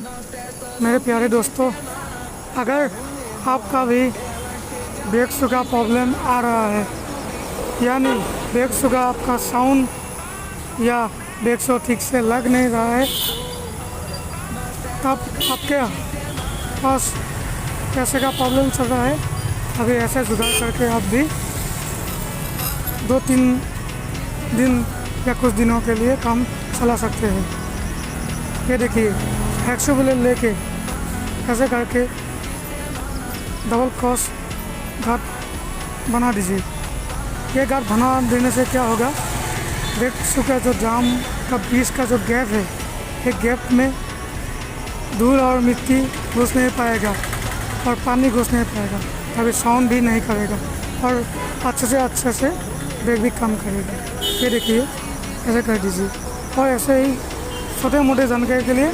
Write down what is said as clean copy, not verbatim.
मेरे प्यारे दोस्तों, अगर आपका भी ब्रेक शू का प्रॉब्लम आ रहा है, यानी ब्रेक शू का आपका साउंड या ब्रेक शू ठीक से लग नहीं रहा है, तब आपके पास पैसे का प्रॉब्लम चल रहा है, अभी ऐसे सुधार करके आप भी 2-3 दिन या कुछ दिनों के लिए काम चला सकते हैं। ये देखिए, फ्लेक्सिबल लेके ऐसे करके डबल क्रॉस गार्ड बना दीजिए। ये गार्ड बना देने से क्या होगा, ब्रेक शू का जो जाम का बीच का जो गैप है, एक गैप में धूल और मिट्टी घुस नहीं पाएगा और पानी घुस नहीं पाएगा, तभी साउंड भी नहीं करेगा और अच्छे से ब्रेक भी काम करेगा। ये देखिए, ऐसे कर दीजिए। और ऐसे ही छोटे मोटे जानकारी के लिए